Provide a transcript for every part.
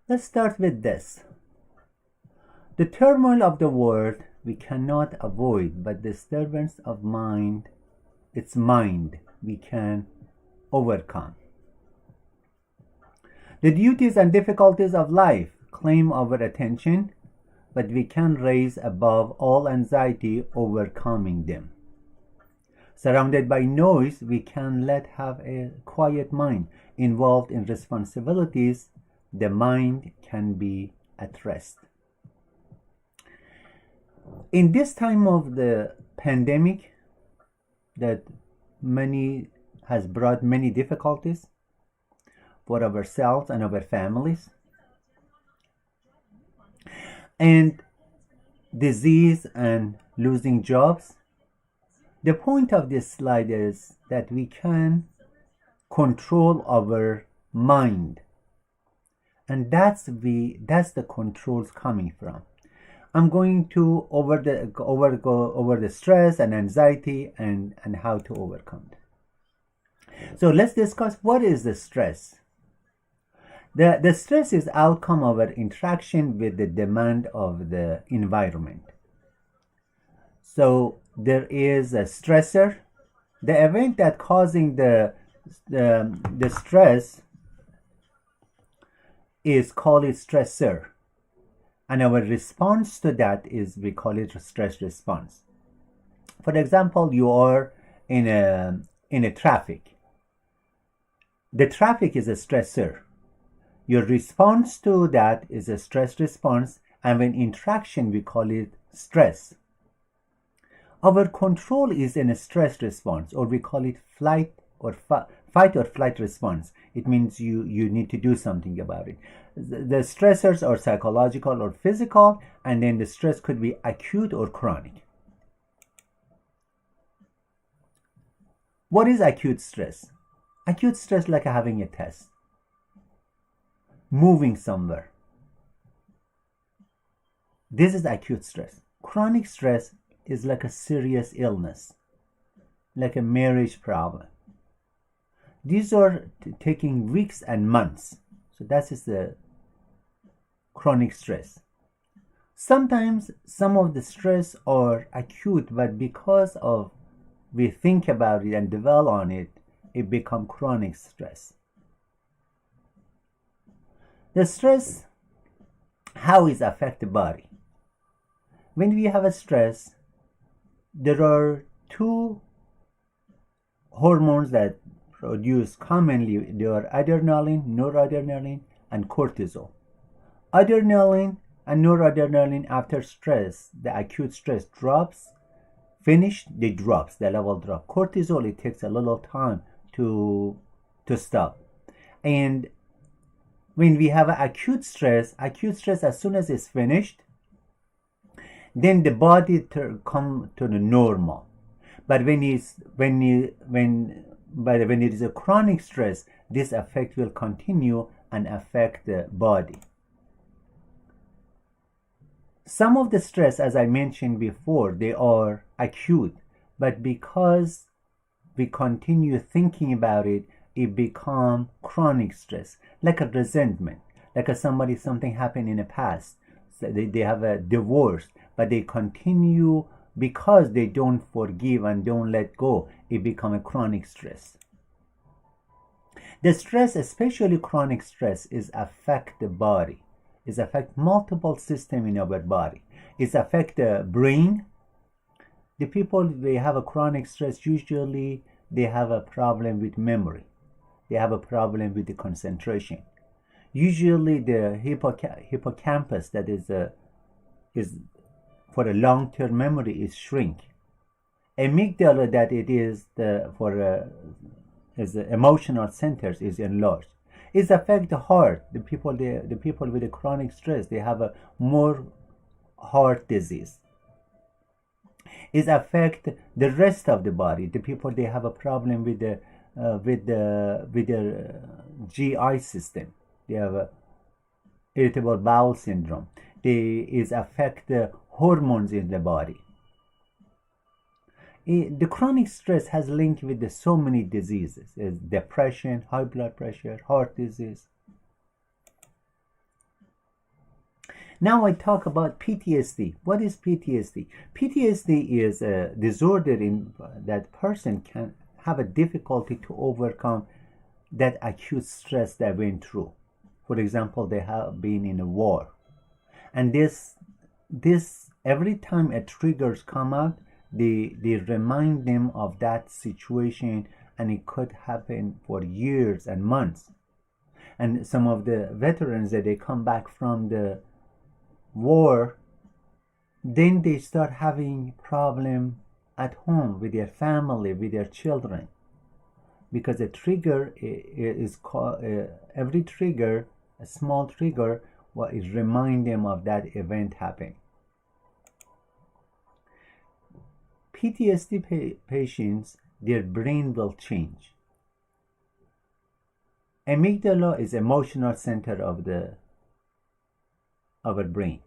Let's start with this. The turmoil of the world we cannot avoid, but disturbance of mind, its mind, we can overcome. The duties and difficulties of life claim our attention, but we can rise above all anxiety, overcoming them. Surrounded by noise, we can have a quiet mind. Involved in responsibilities, the mind can be at rest. In this time of the pandemic that has brought many difficulties for ourselves and our families, and disease and losing jobs, the point of this slide is that we can control our mind, and that's the controls coming from. I'm going to go over the stress and anxiety and how to overcome it. So let's discuss what is the stress. The stress is outcome of our interaction with the demand of the environment. So there is a stressor. The event that causing the stress is called a stressor. And our response to that is, we call it a stress response. For example, you are in a traffic. The traffic is a stressor. Your response to that is a stress response, and when interaction, we call it stress. Our control is in a stress response, or we call it fight or flight response. It means you need to do something about it. The stressors are psychological or physical, and then the stress could be acute or chronic. What is acute stress? Acute stress, like having a test, moving somewhere. This is acute stress. Chronic stress is like a serious illness, like a marriage problem. These are taking weeks and months. So that is the chronic stress. Sometimes some of the stress are acute, but because of we think about it and dwell on it, it becomes chronic stress. The stress, how it affects the body. When we have a stress, there are two hormones that produce commonly. They are adrenaline, noradrenaline, and cortisol. Adrenaline and noradrenaline, after stress, the acute stress drops, the level drop. Cortisol, it takes a little time to stop. And when we have acute stress, as soon as it's finished, then the body come to the normal. But when it is a chronic stress, this effect will continue and affect the body. Some of the stress, as I mentioned before, they are acute, but because we continue thinking about it, it becomes chronic stress, like a resentment, like something happened in the past. So they have a divorce, but they continue because they don't forgive and don't let go. It becomes a chronic stress. The stress, especially chronic stress, is affect the body. It affect multiple systems in our body. It affect the brain. The people, they have a chronic stress, usually they have a problem with memory. They have a problem with the concentration. Usually the hippocampus, that is for a long-term memory, is shrink. Amygdala, that it is as the emotional centers, is enlarged. It affects the heart. The people with the chronic stress, they have a more heart disease. It affects the rest of the body. The people, they have a problem with their GI system. They have a irritable bowel syndrome. It affects the hormones in the body. The chronic stress has linked with so many diseases, as depression, high blood pressure, heart disease. Now I talk about PTSD. What is PTSD? PTSD is a disorder in that person can have a difficulty to overcome that acute stress they went through. For example, they have been in a war, and this every time a triggers come out, they remind them of that situation, and it could happen for years and months. And some of the veterans that they come back from the war, then they start having problem at home with their family, with their children, because a trigger is called every trigger, a small trigger, what is remind them of that event happening. PTSD patients, their brain will change. Amygdala is emotional center of our brain.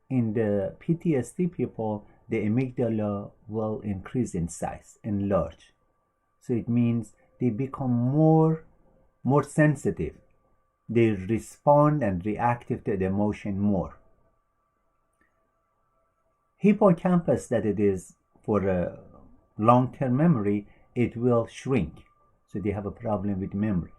In the PTSD people, the amygdala will increase in size, enlarge. So it means they become more sensitive. They respond and reactive to the emotion more. Hippocampus, that it is for a long-term memory, it will shrink. So they have a problem with memory.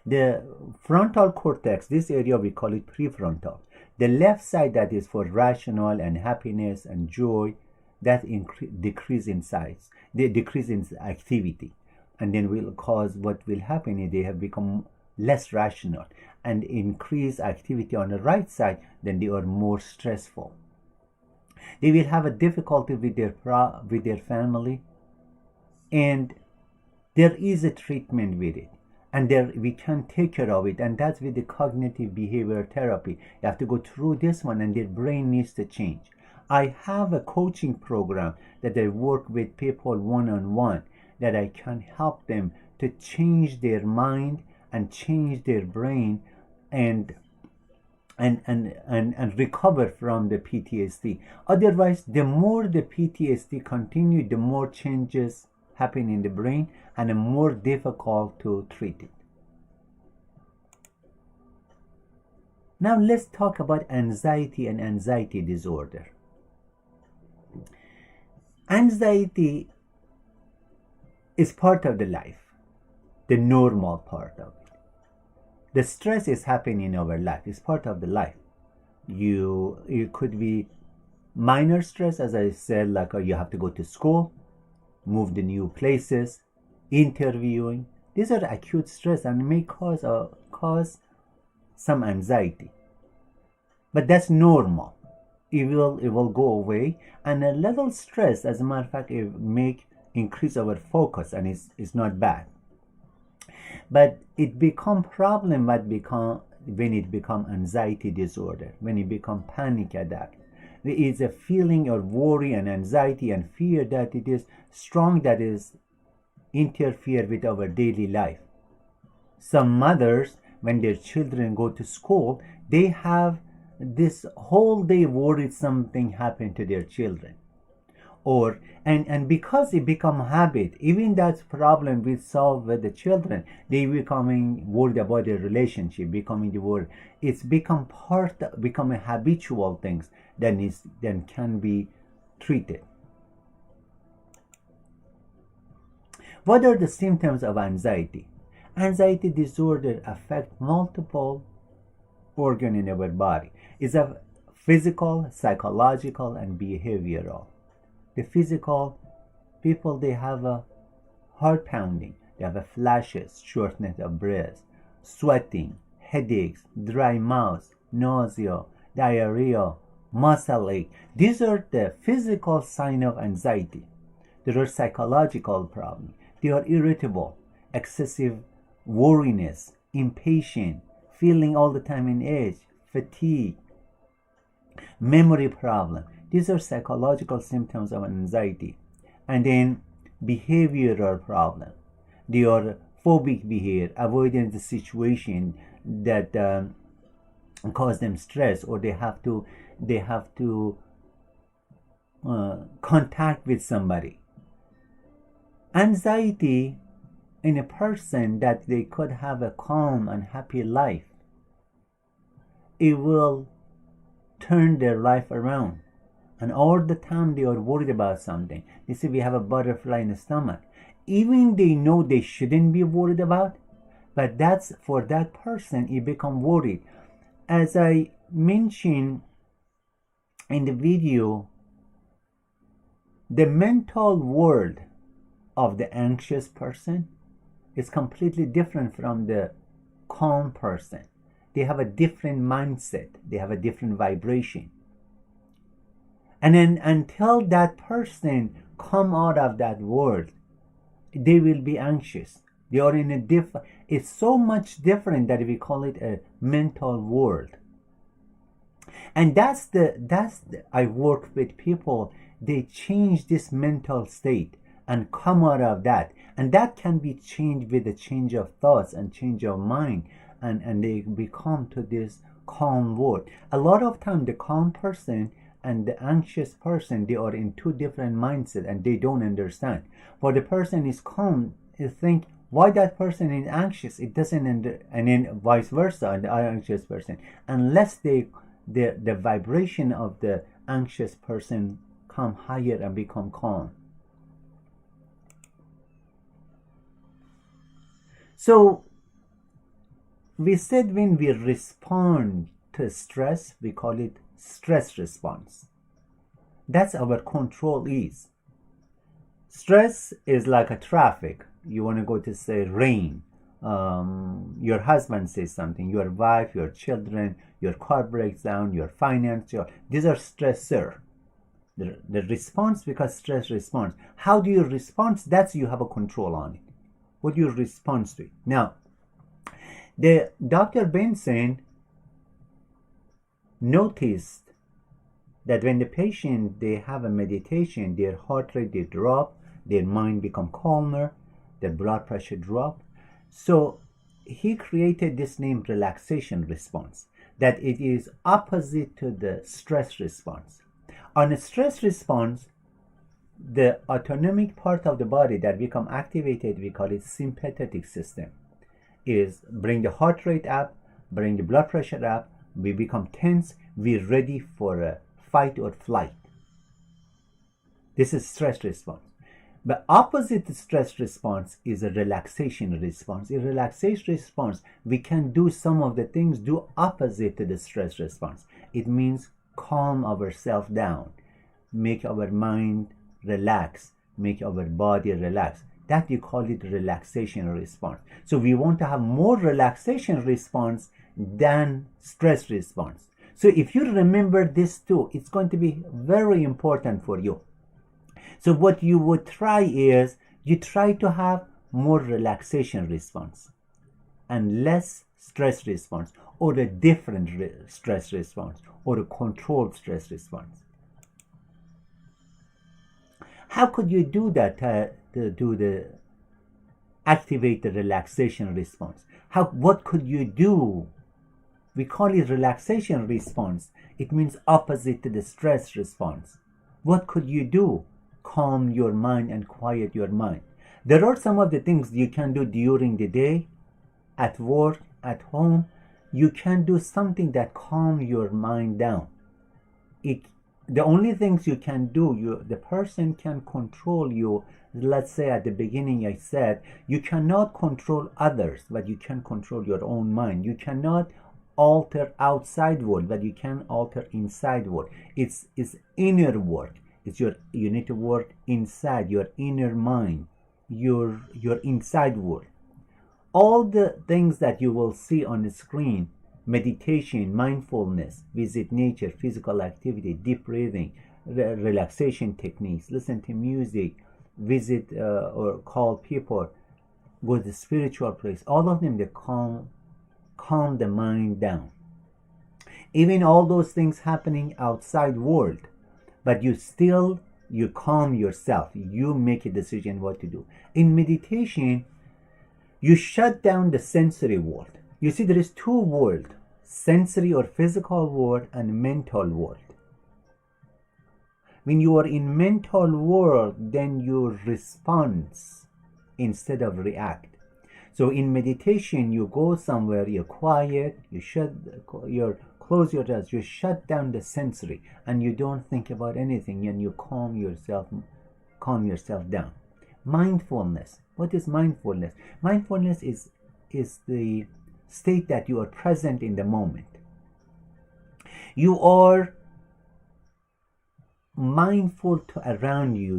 The frontal cortex, this area we call it prefrontal. The left side, that is for rational and happiness and joy, that decrease in size, they decrease in activity, and then will cause what will happen is they have become less rational and increase activity on the right side, then they are more stressful. They will have a difficulty with their family, and there is a treatment with it, and there we can take care of it, and that's with the cognitive behavior therapy. You have to go through this one, and their brain needs to change. I have a coaching program that I work with people one-on-one, that I can help them to change their mind and change their brain and recover from the PTSD. Otherwise, the more the PTSD continue, the more changes happen in the brain, and the more difficult to treat it. Now let's talk about anxiety and anxiety disorder. Anxiety is part of the life, the normal part of it. The stress is happening in our life. It's part of the life. You could be minor stress, as I said, like you have to go to school, move to new places, interviewing. These are acute stress and may cause some anxiety. But that's normal. It will go away, and a little stress, as a matter of fact, it make increase our focus, and it's not bad. But it become problem when it become anxiety disorder, when it become panic attack. There is a feeling of worry and anxiety and fear that it is strong, that is interfere with our daily life. Some mothers, when their children go to school, they have this whole day worried something happened to their children. Or and because it become habit, even that problem we solve with the children, they becoming worried about their relationship, becoming the worry. It's become a habitual things then can be treated. What are the symptoms of anxiety? Anxiety disorder affect multiple organs in our body. It's a physical, psychological, and behavioral. The physical, people, they have a heart pounding, they have a flashes, shortness of breath, sweating, headaches, dry mouth, nausea, diarrhea, muscle ache. These are the physical signs of anxiety. There are psychological problems. They are irritable, excessive worriness, impatient, feeling all the time in edge, fatigue, memory problem. These are psychological symptoms of anxiety. And then behavioral problem. They are phobic behavior, avoiding the situation that cause them stress, or they have to contact with somebody. Anxiety in a person that they could have a calm and happy life, it will turn their life around. And all the time they are worried about something. They say we have a butterfly in the stomach. Even they know they shouldn't be worried about, but that's for that person, it become worried. As I mentioned in the video, the mental world of the anxious person is completely different from the calm person. They have a different mindset. They have a different vibration. And then until that person come out of that world, they will be anxious. They are in a different, it's so much different that we call it a mental world. And that's I work with people, they change this mental state and come out of that. And that can be changed with a change of thoughts and change of mind. And they become to this calm world. A lot of time the calm person and the anxious person, they are in two different mindsets and they don't understand. For the person is calm, you think why that person is anxious, it doesn't and then vice versa, and the anxious person, unless the vibration of the anxious person come higher and become calm. So we said when we respond to stress, we call it stress response. That's our control is. Stress is like a traffic. You want to go to say rain. Your husband says something, your wife, your children, your car breaks down, your finance, these are stressor. The response, because stress response. How do you respond? That's you have a control on it. What you respond to. Now, the Dr. Benson noticed that when the patient, they have a meditation, their heart rate, they drop, their mind become calmer, their blood pressure drop. So he created this name relaxation response, that it is opposite to the stress response. On a stress response, the autonomic part of the body that become activated, we call it sympathetic system, is bring the heart rate up, bring the blood pressure up, we become tense, we're ready for a fight or flight. This is stress response. But opposite the stress response is a relaxation response. In relaxation response, we can do some of the things do opposite to the stress response. It means calm ourselves down, make our mind relax, make our body relax. That you call it relaxation response. So we want to have more relaxation response than stress response. So if you remember this too, it's going to be very important for you. So what you would try is, you try to have more relaxation response and less stress response, or a different stress response, or a controlled stress response. How could you do that to activate the relaxation response? What could you do? We call it relaxation response. It means opposite to the stress response. What could you do? Calm your mind and quiet your mind. There are some of the things you can do during the day, at work, at home. You can do something that calm your mind down. The only things you can do, the person can control you. Let's say at the beginning I said, you cannot control others, but you can control your own mind. You cannot alter outside world, but you can alter inside world. It's inner work. You need to work inside your inner mind, your inside world. All the things that you will see on the screen, meditation, mindfulness, visit nature, physical activity, deep breathing, relaxation techniques, listen to music, visit or call people, go to the spiritual place, all of them, they calm the mind down. Even all those things happening outside world, but you calm yourself. You make a decision what to do. In meditation, you shut down the sensory world. You see, there is two worlds, sensory or physical world and mental world. When you are in mental world, then you respond instead of react. So in meditation, you go somewhere, you're quiet, you're close your eyes, you shut down the sensory, and you don't think about anything, and you calm yourself down. Mindfulness. What is mindfulness? Mindfulness is the state that you are present in the moment. You are mindful to around you.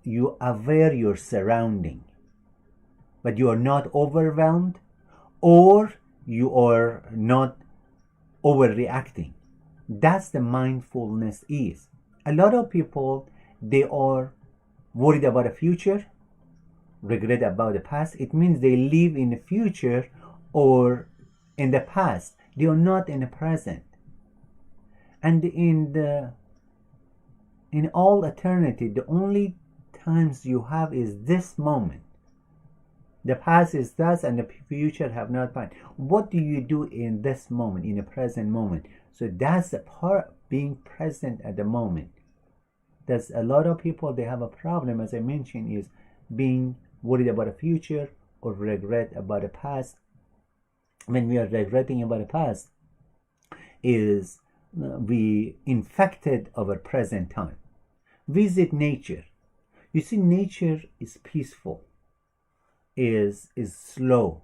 You aware your surrounding, but you are not overwhelmed, or you are not overreacting. That's the mindfulness is. A lot of people, they are worried about the future, regret about the past. It means they live in the future or in the past. They are not in the present. And in all eternity, the only times you have is this moment. The past is thus, and the future have not found. What do you do in this moment, in the present moment? So that's the part, being present at the moment. There's a lot of people, they have a problem, as I mentioned, is being worried about the future or regret about the past. When we are regretting about the past, is we infected our present time. Visit nature. You see, nature is peaceful, is slow.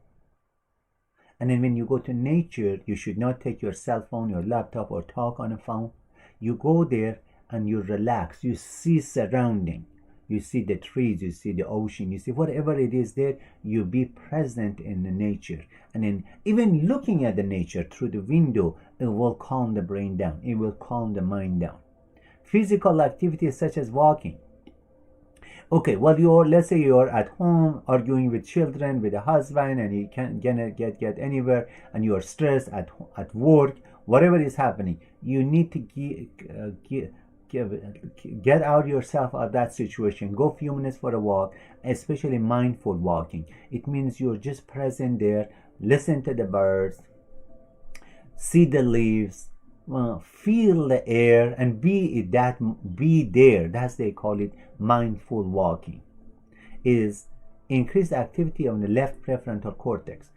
And then when you go to nature, you should not take your cell phone, your laptop, or talk on a phone. You go there and you relax. You see surrounding. You see the trees, you see the ocean, you see whatever it is there, you be present in the nature. And then even looking at the nature through the window, it will calm the brain down. It will calm the mind down. Physical activities such as walking. Okay, well, let's say you're at home arguing with children, with a husband, and you can't get anywhere, and you're stressed at work, whatever is happening. You need to get out yourself of that situation. Go a few minutes for a walk, especially mindful walking. It means you're just present there, listen to the birds, see the leaves, feel the air, and be there. That's they call it mindful walking. Is increased activity of the left prefrontal cortex.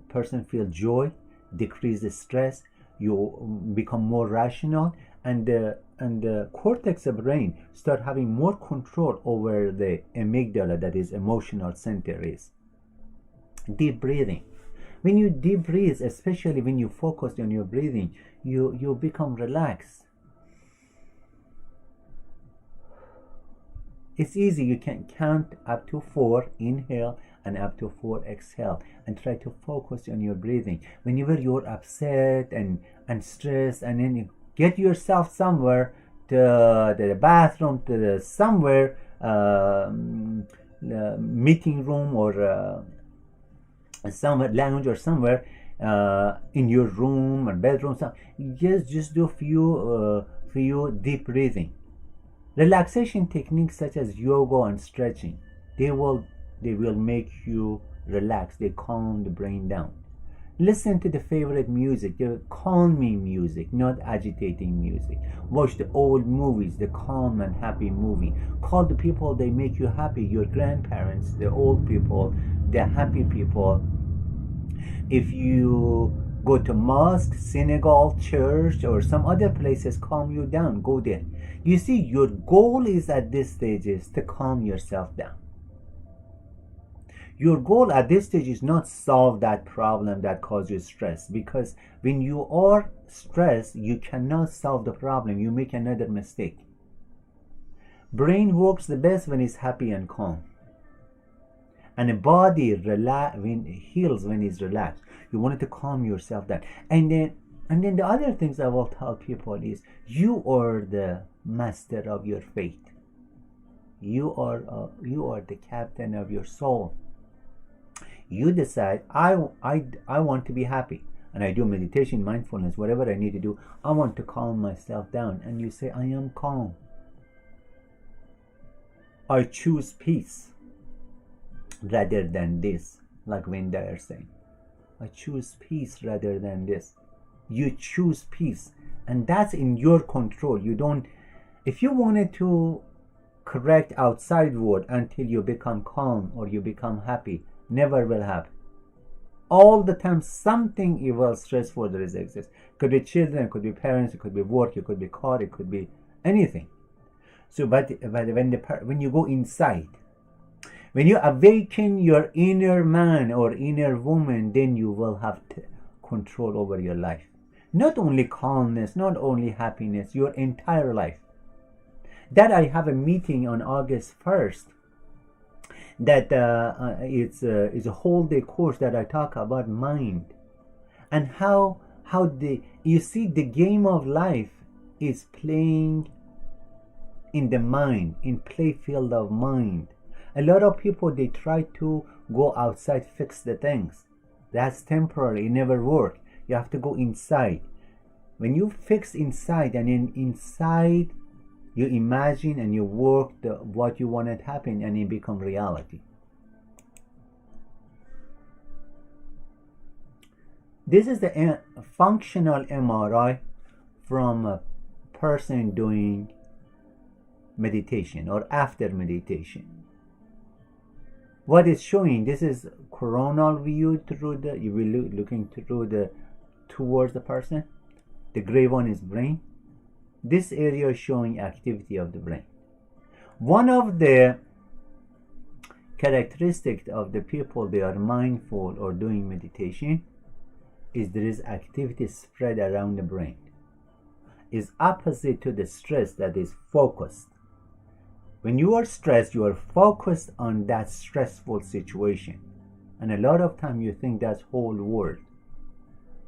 Person feel joy, decrease the stress, you become more rational, and the cortex of brain start having more control over the amygdala, that is emotional center is. Deep breathing. When you deep breathe, especially when you focus on your breathing, you become relaxed. It's easy. You can count up to 4, inhale, and up to 4, exhale, and try to focus on your breathing. Whenever you're upset and stressed, and then you get yourself somewhere, to the bathroom, to the somewhere, meeting room, or somewhere lounge, or somewhere in your room or bedroom. Just do a few deep breathing. Relaxation techniques such as yoga and stretching, they will make you relax. They calm the brain down. Listen to the favorite music, the calming music, not agitating music. Watch the old movies, the calm and happy movie. Call the people, they make you happy, your grandparents, the old people, the happy people. If you go to mosque, synagogue, church, or some other places, calm you down, go there. You see, your goal is at this stage is to calm yourself down. Your goal at this stage is not solve that problem that causes you stress, because when you are stressed, you cannot solve the problem. You make another mistake. Brain works the best when it's happy and calm. And the body heals when it's relaxed. You want to calm yourself down. And then the other things I will tell people is, you are the master of your fate. You are the captain of your soul. You decide, I want to be happy, and I do meditation, mindfulness, whatever I need to do. I want to calm myself down, and you say, I am calm. I choose peace rather than this, like Wayne Dyer saying. I choose peace rather than this. You choose peace, and that's in your control. You don't. If you wanted to correct outside world until you become calm or you become happy, never will happen. All the time something evil, stressful there is exists. It could be children, it could be parents, it could be work, it could be car, it could be anything. So but when you go inside, when you awaken your inner man or inner woman, then you will have control over your life. Not only calmness, not only happiness, your entire life. That I have a meeting on August 1st. That it's a whole day course that I talk about mind and how you see the game of life is playing in the mind, in play field of mind. A lot of people, they try to go outside, fix the things. That's temporary, it never works. You have to go inside. When you fix inside, and inside you imagine and you work what you wanted to happen, and it become reality. This is the functional MRI from a person doing meditation or after meditation. What is showing, this is coronal view through the, you will looking through the towards the person. The gray one is brain. This area is showing activity of the brain. One of the characteristics of the people they are mindful or doing meditation is there is activity spread around the brain. Is opposite to the stress that is focused. When you are stressed, you are focused on that stressful situation. And a lot of time you think that's whole world.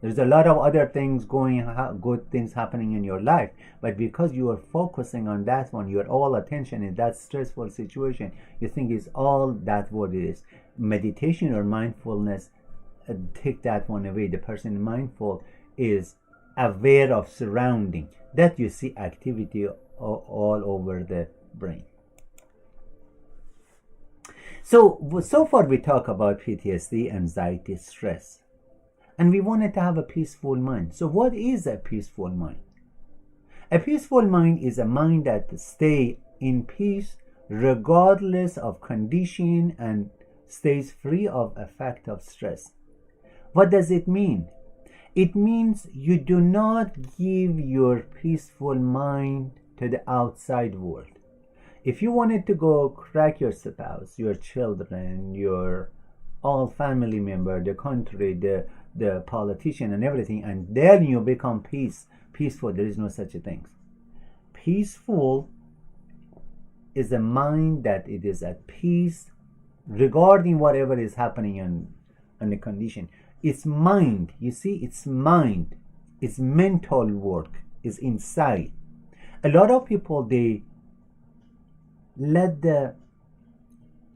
There's a lot of other things going, good things happening in your life, but because you are focusing on that one, your all attention in that stressful situation, you think it's all that what it is. Meditation or mindfulness, take that one away. The person mindful is aware of surrounding. That you see activity all over the brain. So far we talk about PTSD, anxiety, stress. And we wanted to have a peaceful mind. So what is a peaceful mind? A peaceful mind is a mind that stays in peace regardless of condition and stays free of effect of stress. What does it mean? It means you do not give your peaceful mind to the outside world. If you wanted to go crack your spouse, your children, your all family member, the country, the politician and everything, and then you become peaceful, there is no such a thing. Peaceful is a mind that it is at peace regarding whatever is happening on the condition. It's mind, you see, it's mind, it's mental work, is inside. A lot of people, they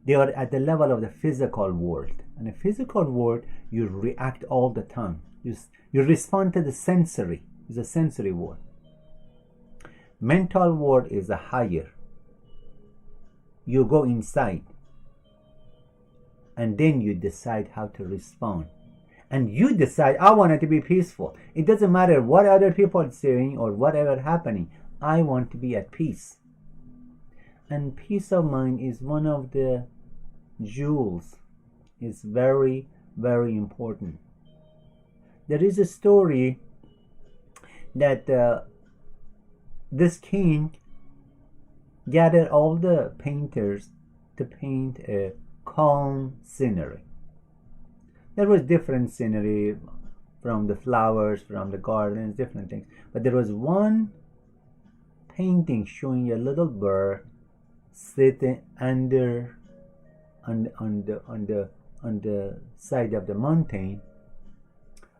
are at the level of the physical world. And the physical world, you react all the time. You respond to the sensory. It's a sensory world. Mental world is a higher. You go inside. And then you decide how to respond. And you decide, I want it to be peaceful. It doesn't matter what other people are saying or whatever happening. I want to be at peace. And peace of mind is one of the jewels. It's very, very important. There is a story that this king gathered all the painters to paint a calm scenery. There was different scenery from the flowers, from the gardens, different things. But there was one painting showing a little bird sitting under on the side of the mountain,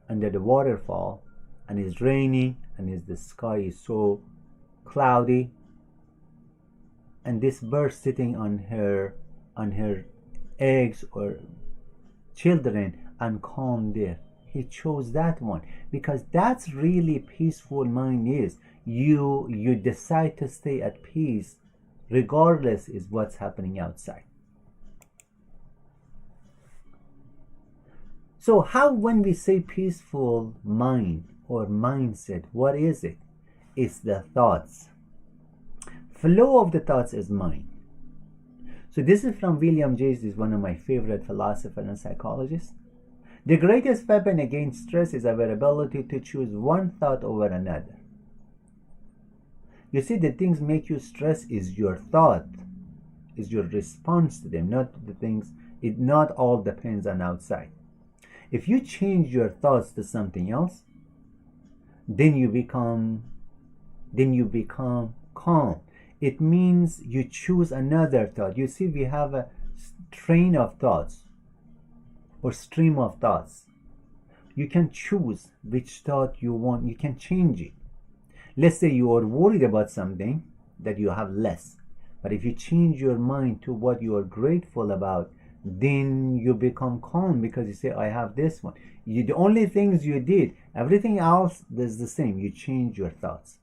under the waterfall, and it's raining, and the sky is so cloudy, and this bird sitting on her eggs or children and calm there. He chose that one because that's really peaceful mind is. You decide to stay at peace regardless is what's happening outside. So how, when we say peaceful mind or mindset, what is it? It's the thoughts. Flow of the thoughts is mind. So this is from William James, is one of my favorite philosophers and psychologists. The greatest weapon against stress is our ability to choose one thought over another. You see, the things make you stress is your thought, is your response to them, not the things. It not all depends on outside. If you change your thoughts to something else, then you become calm. It means you choose another thought. You see, we have a train of thoughts or stream of thoughts. You can choose which thought you want. You can change it. Let's say you are worried about something that you have less. But if you change your mind to what you are grateful about, then you become calm because you say, I have this one. The only things you did, everything else is the same. You change your thoughts.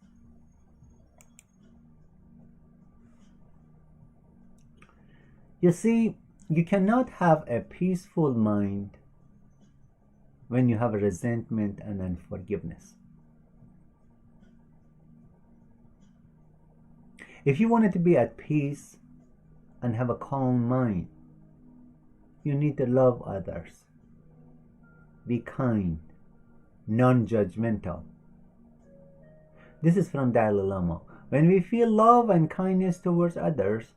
You see, you cannot have a peaceful mind when you have resentment and unforgiveness. If you wanted to be at peace and have a calm mind, you need to love others. Be kind, non-judgmental. This is from Dalai Lama. When we feel love and kindness towards others,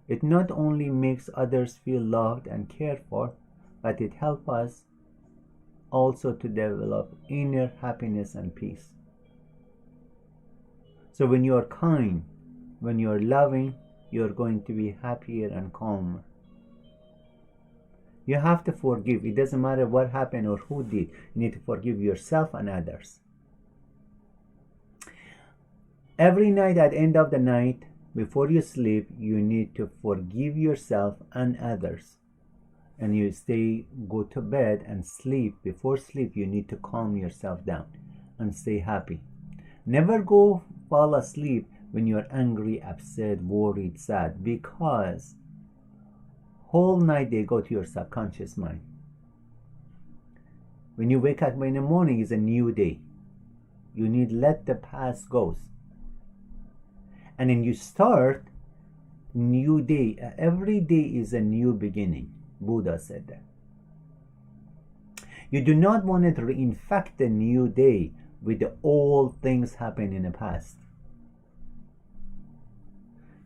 it not only makes others feel loved and cared for, but it helps us also to develop inner happiness and peace. So when you are kind, when you are loving, you are going to be happier and calmer. You have to forgive. It doesn't matter what happened or who did. You need to forgive yourself and others. Every night at the end of the night, before you sleep, you need to forgive yourself and others. And you go to bed and sleep. Before sleep, you need to calm yourself down and stay happy. Never go fall asleep when you're angry, upset, worried, sad, because whole night they go to your subconscious mind. When you wake up in the morning, is a new day. You need let the past go. And then you start new day. Every day is a new beginning. Buddha said that. You do not want to reinfect the new day with the old things happened in the past.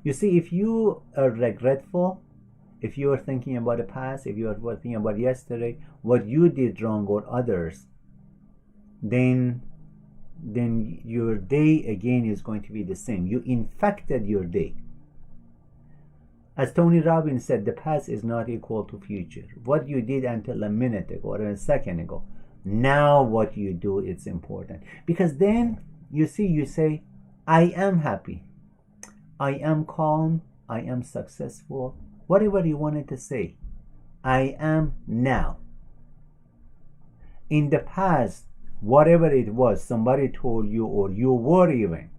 You see, if you are regretful, if you are thinking about the past, if you are thinking about yesterday, what you did wrong or others, then your day again is going to be the same. You infected your day. As Tony Robbins said, the past is not equal to future. What you did until a minute ago or a second ago, now what you do is important. Because then you say, I am happy, I am calm, I am successful, whatever you wanted to say. I am now. In the past, whatever it was, somebody told you or you were even,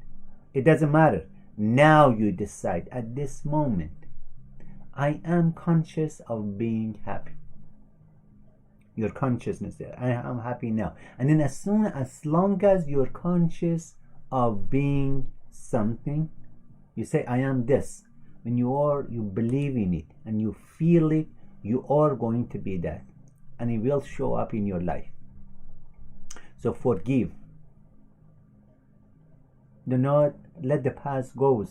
it doesn't matter. Now you decide at this moment, I am conscious of being happy. Your consciousness there, I am happy now. And then as long as you're conscious of being something, you say, I am this. When you believe in it and you feel it, you are going to be that. And it will show up in your life. So forgive. Do not let the past go.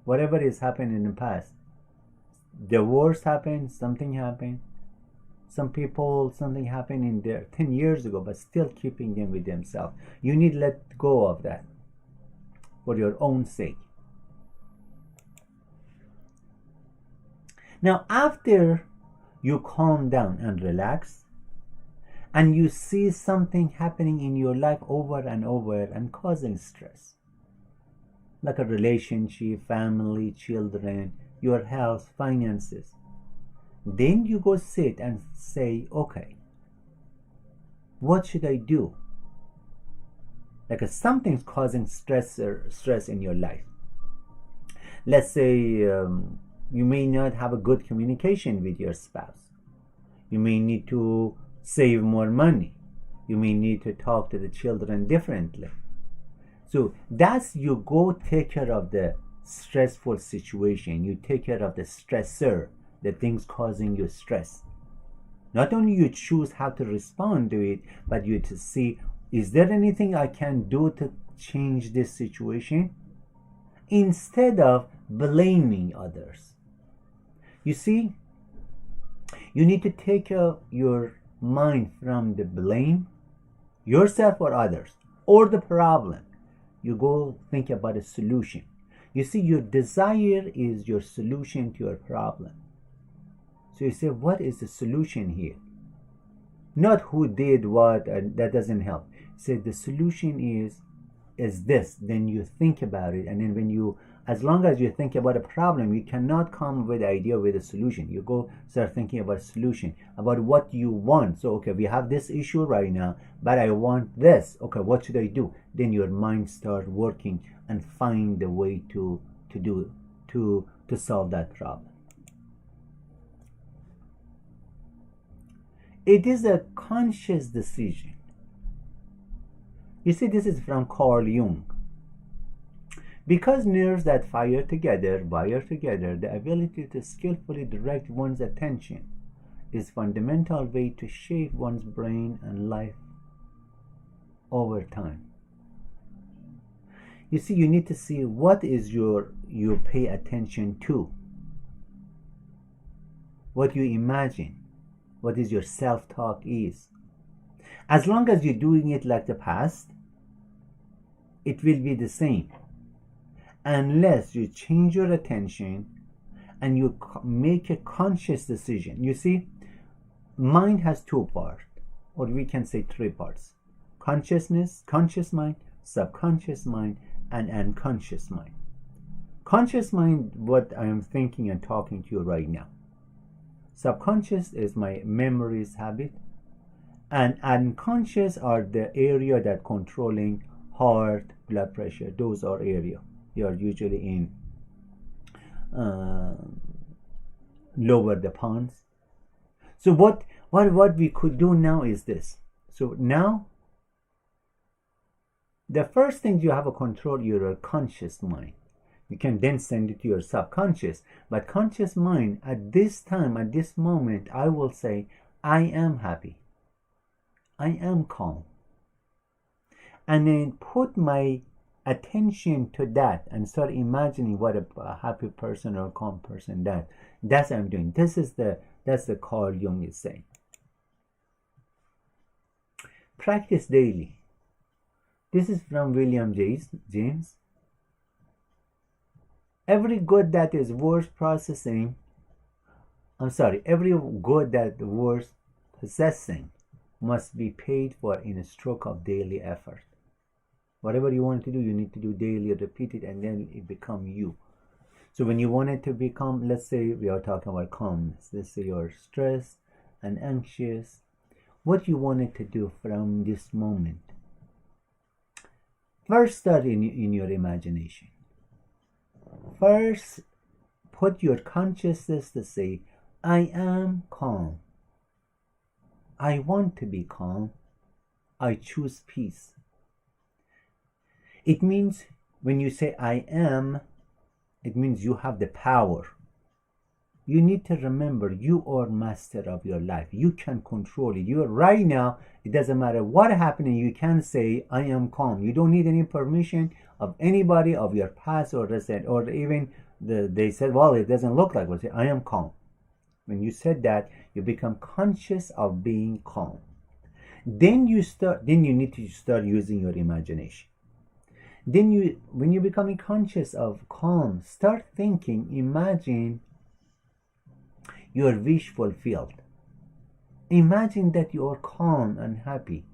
Whatever is happened in the past. The worst happened, something happened. Some people, something happened in there 10 years ago, but still keeping them with themselves. You need to let go of that for your own sake. Now, after you calm down and relax, and you see something happening in your life over and over and causing stress, like a relationship, family, children, your health, finances, then you go sit and say, okay, what should I do? Like something's causing stress in your life. Let's say you may not have a good communication with your spouse. You may need to save more money. You may need to talk to the children differently. So that's you go take care of the stressful situation. You take care of the stressor, the things causing you stress. Not only you choose how to respond to it, but you to see, is there anything I can do to change this situation? Instead of blaming others. You see, you need to take your mind from the blame, yourself or others, or the problem. You go think about a solution. You see, your desire is your solution to your problem. So you say, what is the solution here? Not who did what, and that doesn't help. Say the solution is this. Then you think about it, and then when you, as long as you think about a problem, you cannot come with an idea with a solution. You go start thinking about a solution, about what you want. So okay, we have this issue right now, but I want this. Okay, what should I do? Then your mind start working and find the way to solve that problem. It is a conscious decision. You see, this is from Carl Jung. Because nerves that wire together, the ability to skillfully direct one's attention is fundamental way to shape one's brain and life over time. You see, you need to see what is you pay attention to, what you imagine, what is your self-talk is. As long as you're doing it like the past, it will be the same. Unless you change your attention and you make a conscious decision. You see, mind has two parts, or we can say three parts. Consciousness, conscious mind, subconscious mind, and unconscious mind. Conscious mind, what I am thinking and talking to you right now. Subconscious is my memories, habit, and unconscious are the area that controlling heart, blood pressure. Those are area. They are usually in lower the pons. So what we could do now is this. So now, the first thing you have a control your conscious mind. You can then send it to your subconscious. But conscious mind, at this time, at this moment, I will say, I am happy. I am calm. And then put my attention to that and start imagining what a happy person or a calm person that's what I'm doing. That's the Carl Jung is saying. Practice daily. This is from William James. Every good that is worth possessing must be paid for in a stroke of daily effort. Whatever you want to do, you need to do daily, repeat it, and then it become you. So when you want it to become, let's say we are talking about calmness, let's say you're stressed and anxious, what you want it to do from this moment. First, start in your imagination. First, put your consciousness to say, I am calm. I want to be calm. I choose peace. It means when you say I am, it means you have the power. You need to remember you are master of your life. You can control it. You are right now, it doesn't matter what happening, you can say I am calm. You don't need any permission of anybody, of your past or present, or even they said, well, it doesn't look like what. Say I am calm. When you said that, you become conscious of being calm. Then you need to start using your imagination. Then when you become conscious of calm, start thinking, imagine your wish fulfilled. Imagine that you are calm and happy.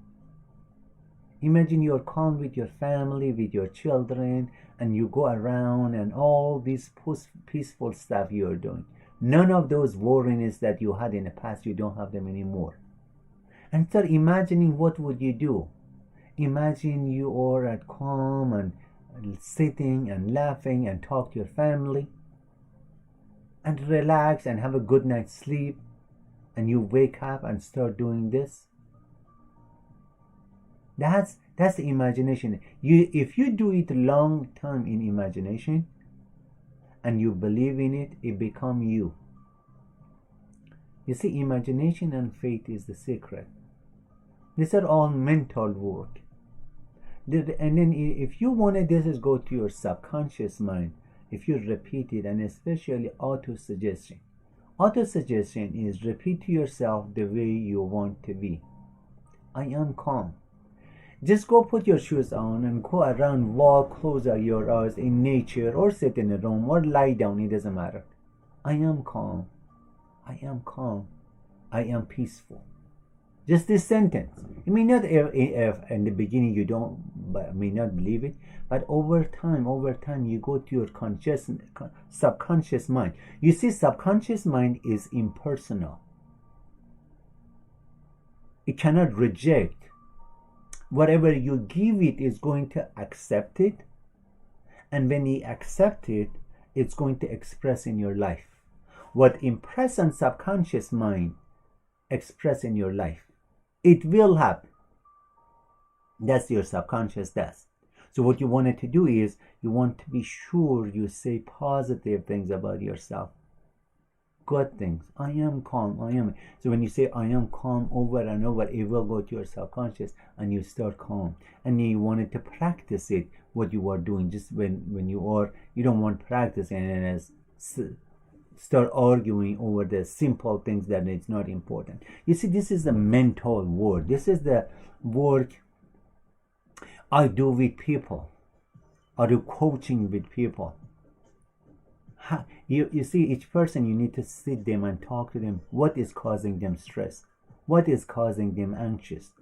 Imagine you're calm with your family, with your children, and you go around and all this peaceful stuff you're doing. None of those worries that you had in the past, you don't have them anymore. And start imagining what would you do. Imagine you are at calm and sitting and laughing and talk to your family and relax and have a good night's sleep, and you wake up and start doing this. That's the imagination. If you do it long time in imagination and you believe in it, it become you. You see, imagination and faith is the secret. These are all mental work. And then if you want to, this is go to your subconscious mind. If you repeat it, and especially auto-suggestion. Auto-suggestion is repeat to yourself the way you want to be. I am calm. Just go put your shoes on and go around, walk, close your eyes in nature, or sit in a room, or lie down, it doesn't matter. I am calm. I am calm. I am peaceful. Just this sentence. It may not, if in the beginning you may not believe it, but over time, you go to your subconscious mind. You see, subconscious mind is impersonal. It cannot reject. Whatever you give it is going to accept it, and when you accept it, it's going to express in your life. What impress on subconscious mind, express in your life. It will happen. That's your subconscious does. So what you wanted to do is, you want to be sure you say positive things about yourself. Good things. I am calm. I am. So when you say I am calm over and over, it will go to your subconscious and you start calm. And you wanted to practice it, what you are doing. Just when you don't want practice and start arguing over the simple things that it's not important. You see, this is the mental work. This is the work I do with people. I do coaching with people. You see, each person, you need to sit them and talk to them. What is causing them stress? What is causing them anxious?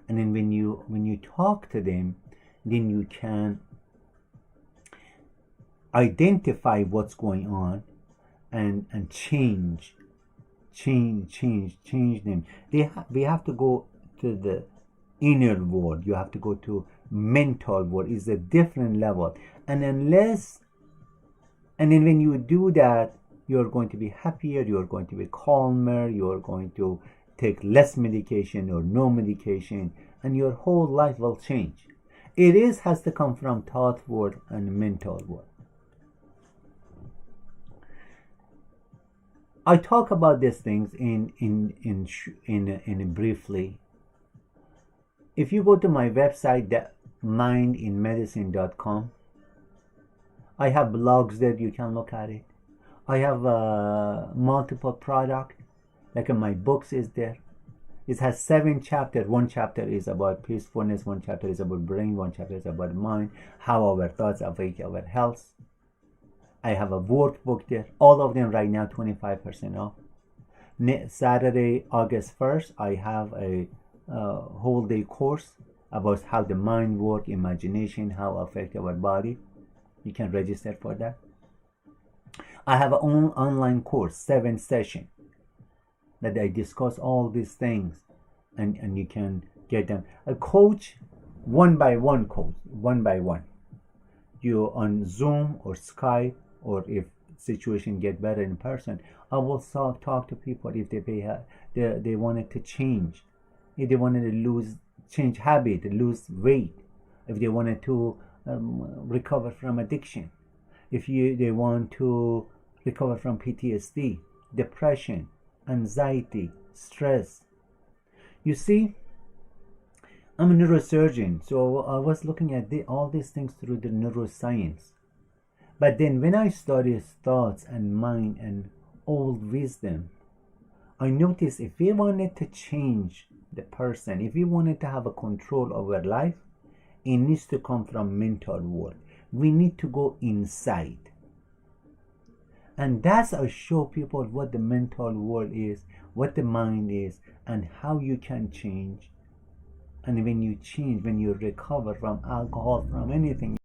And then when you talk to them, then you can identify what's going on and change them. We have to go to the inner world. You have to go to mental world. It's a different level. And then when you do that, you're going to be happier, you're going to be calmer, you're going to take less medication or no medication, and your whole life will change. It has to come from thought world and mental world. I talk about these things in briefly. If you go to my website, mindinmedicine.com, I have blogs that you can look at it. I have multiple products. Like my books is there. It has 7 chapters. 1 chapter is about peacefulness. 1 chapter is about brain. 1 chapter is about mind. How our thoughts affect our health. I have a workbook there. All of them right now 25% off. Saturday, August 1st, I have a whole day course about how the mind works, imagination, how affect our body. You can register for that. I have an online course, 7 sessions, that I discuss all these things, and you can get them. A coach, one by one. You on Zoom or Skype, or if situation get better in person, I will talk to people if they wanted to change, if they wanted to change habit, lose weight, if they wanted to recover from addiction, if they want to recover from PTSD, depression, anxiety, stress. You see, I'm a neurosurgeon, so I was looking at all these things through the neuroscience. But then when I study thoughts and mind and old wisdom, I noticed if we wanted to change the person, if we wanted to have a control over life, it needs to come from mental world. We need to go inside. And that's I show people what the mental world is, what the mind is, and how you can change. And when you change, when you recover from alcohol, from anything,